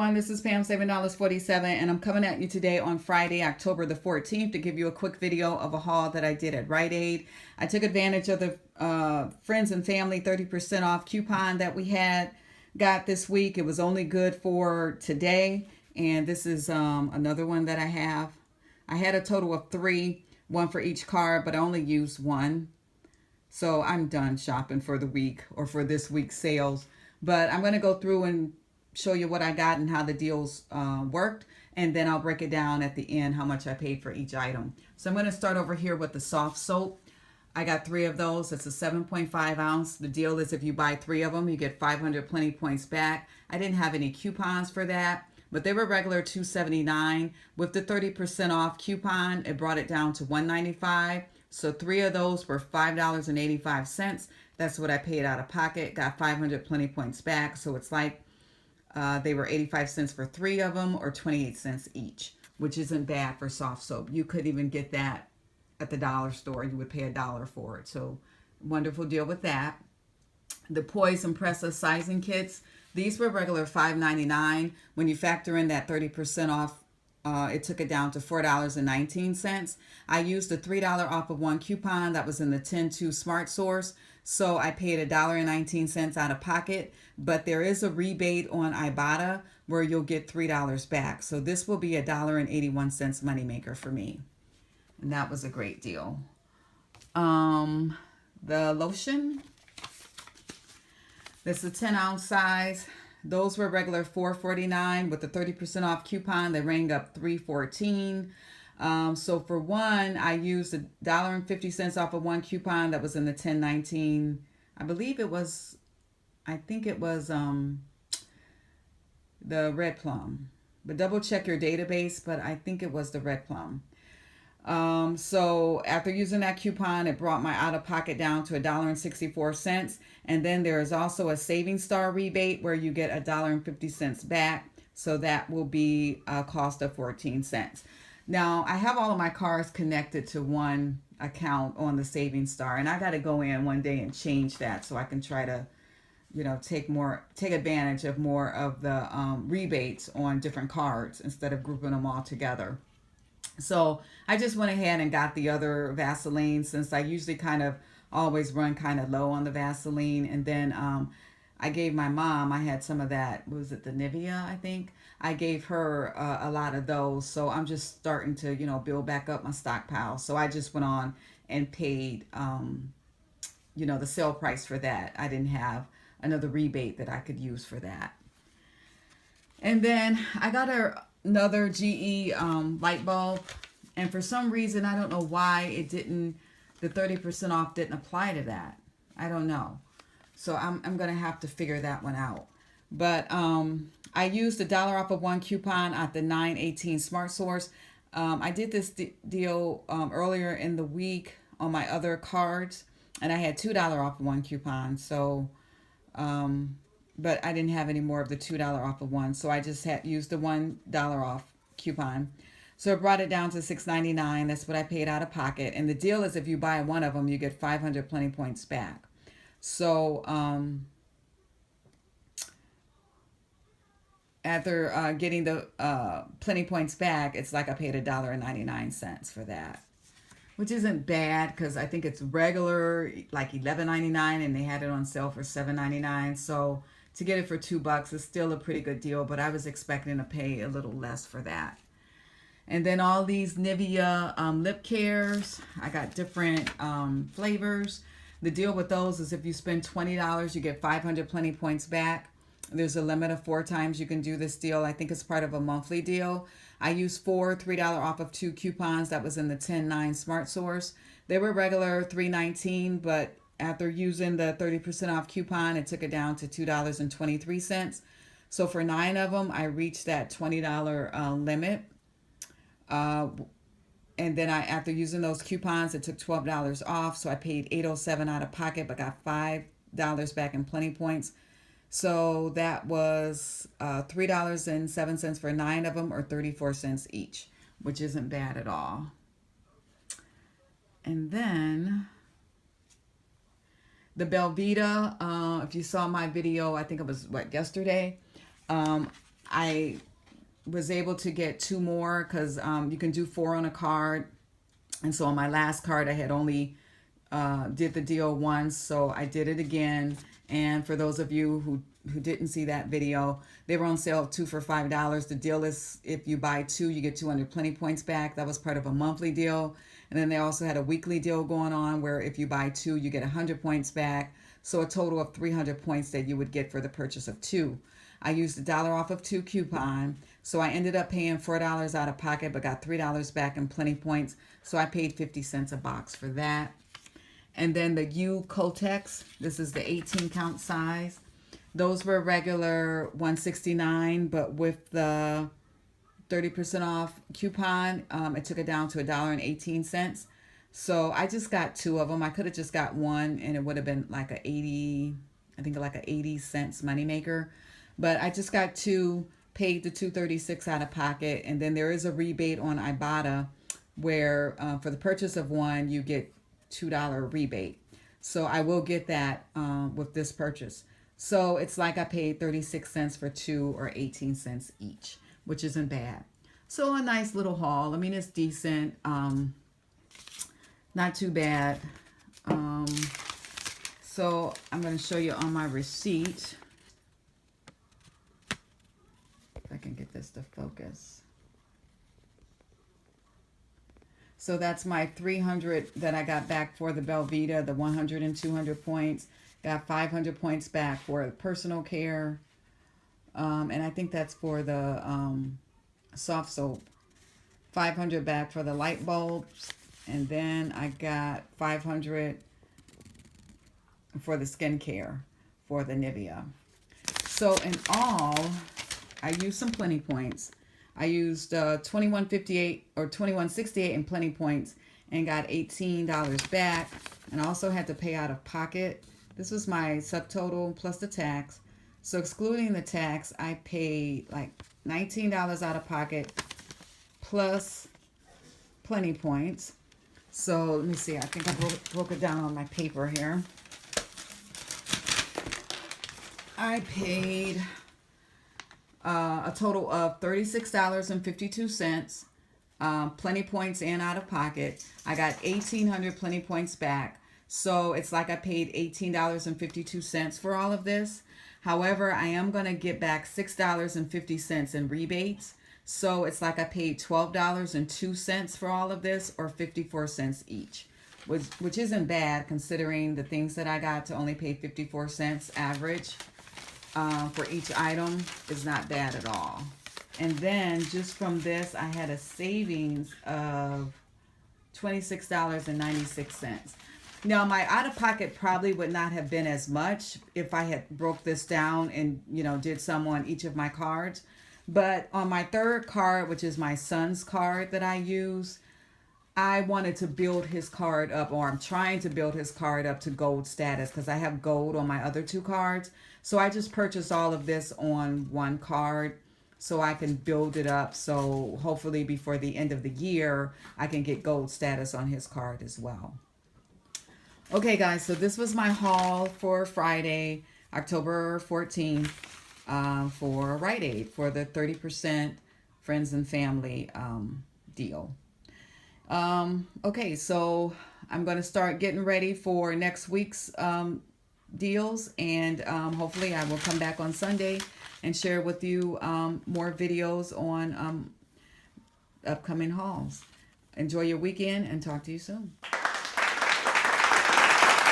everyone, this is Pam, $7.47, and I'm coming at you today on Friday, October the 14th to give you a quick video of a haul that I did at Rite. I took advantage of the friends and family 30% off coupon that we got this week. It was only good for today, and this is another one that I have. I had a total of 3, one for each card, but I only used one. So I'm done shopping for the week or for this week's sales. But I'm going to go through and show you what I got and how the deals worked. And then I'll break it down at the end how much I paid for each item. So I'm going to start over here with the soft soap. I got 3 of those. It's a 7.5 ounce. The deal is if you buy 3 of them, you get 500 plenty points back. I didn't have any coupons for that, but they were regular $2.79. With the 30% off coupon, it brought it down to $1.95. So 3 of those were $5.85. That's what I paid out of pocket. Got 500 plenty points back. So it's like they were 85 cents for 3 of them or 28 cents each, which isn't bad for soft soap. You could even get that at the dollar store. You would pay $1 for it. So wonderful deal with that. The Poise Impressa sizing kits. These were regular $5.99. When you factor in that 30% off, it took it down to $4.19. I used the $3 off of one coupon that was in the 10-2 Smart Source. So I paid $1.19 out of pocket, but there is a rebate on Ibotta where you'll get $3 back. So this will be $1.81 moneymaker for me. And that was a great deal. The lotion, this is a 10 ounce size. Those were regular $4.49. With the 30% off coupon, they rang up $3.14. So for one, I used $1.50 off of one coupon that was in the 10.19. I believe it was, I think it was the Red Plum. But double check your database, but I think it was the Red Plum. So after using that coupon, it brought my out-of-pocket down to $1.64. And then there is also a Saving Star rebate where you get $1.50 back. So that will be a cost of 14 cents. Now, I have all of my cards connected to one account on the Saving Star, and I got to go in one day and change that so I can try to, take advantage of more of the rebates on different cards instead of grouping them all together. So I just went ahead and got the other Vaseline since I usually kind of always run kind of low on the Vaseline. And then I gave my mom, I had some of that, was it the Nivea, I think? I gave her a lot of those. So I'm just starting to, build back up my stockpile. So I just went on and paid, the sale price for that. I didn't have another rebate that I could use for that. And then I got another GE light bulb. And for some reason, I don't know why the 30% off didn't apply to that. I don't know. So I'm going to have to figure that one out. But I used $1 off of one coupon at the 918 Smart Source. I did this deal earlier in the week on my other cards, and I had $2 off of one coupon. So, but I didn't have any more of the $2 off of one, so I just had used the $1 off coupon. So it brought it down to $6.99. That's what I paid out of pocket. And the deal is if you buy one of them, you get 500 plenty points back. So after getting the plenty points back, it's like I paid $1.99 for that, which isn't bad because I think it's regular like $11.99 and they had it on sale for $7.99. So to get it for $2 is still a pretty good deal, but I was expecting to pay a little less for that. And then all these Nivea lip cares, I got different flavors. The deal with those is if you spend $20, you get 500 plenty points back. There's a limit of 4 times you can do this deal. I think it's part of a monthly deal. I used $3 off of 2 coupons. That was in the 10-9 Smart Source. They were regular $3.19, but after using the 30% off coupon, it took it down to $2.23. So for 9 of them, I reached that $20 limit. And then after using those coupons, it took $12 off. So I paid $8.07 out of pocket, but got $5 back in plenty points. So that was $3.07 for 9 of them, or 34 cents each, which isn't bad at all. And then the Belvita, if you saw my video, I think it was, yesterday? I was able to get 2 more because you can do 4 on a card. And so on my last card, I had only did the deal once, so I did it again. And for those of you who didn't see that video, they were on sale 2 for $5. The deal is if you buy 2, you get 200 Plenty Points back. That was part of a monthly deal. And then they also had a weekly deal going on where if you buy 2, you get 100 points back. So a total of 300 points that you would get for the purchase of 2. I used a $1 off of 2 coupon. So I ended up paying $4 out of pocket, but got $3 back in Plenty Points. So I paid 50 cents a box for that. And then the U Kotex, this is the 18 count size. Those were regular $169, but with the 30% off coupon, it took it down to $1.18. So I just got 2 of them. I could have just got 1 and it would have been like a 80 cents moneymaker. But I just got 2, paid the $2.36 out of pocket. And then there is a rebate on Ibotta where for the purchase of 1, you get $2 rebate. So I will get that with this purchase. So it's like I paid 36 cents for 2 or 18 cents each, which isn't bad. So a nice little haul. I mean, it's decent. Not too bad. So I'm going to show you on my receipt. If I can get this to focus. So that's my 300 that I got back for the Belvita, the 100 and 200 points. Got 500 points back for personal care. And I think that's for the soft soap. 500 back for the light bulbs. And then I got 500 for the skincare for the Nivea. So in all, I used some Plenty Points. I used 21.58 or 21.68 in Plenty Points and got $18 back. And I also had to pay out of pocket. This was my subtotal plus the tax. So excluding the tax, I paid like $19 out of pocket plus Plenty Points. So let me see. I think I broke it down on my paper here. I paid a total of $36.52, Plenty Points and out of pocket. I got 1,800 Plenty Points back. So it's like I paid $18.52 for all of this. However, I am going to get back $6.50 in rebates. So it's like I paid $12.02 for all of this, or 54 cents each, which isn't bad considering the things that I got to only pay 54 cents average for each item is not bad at all. And then just from this, I had a savings of $26.96. Now, my out-of-pocket probably would not have been as much if I had broke this down and, did some on each of my cards. But on my third card, which is my son's card that I use, I wanted to build his card up, or I'm trying to build his card up to gold status because I have gold on my other 2 cards. So I just purchased all of this on one card so I can build it up. So hopefully before the end of the year, I can get gold status on his card as well. Okay, guys, so this was my haul for Friday, October 14th, for Rite for the 30% friends and family deal. Okay, so I'm going to start getting ready for next week's deals, and hopefully I will come back on Sunday and share with you more videos on upcoming hauls. Enjoy your weekend and talk to you soon.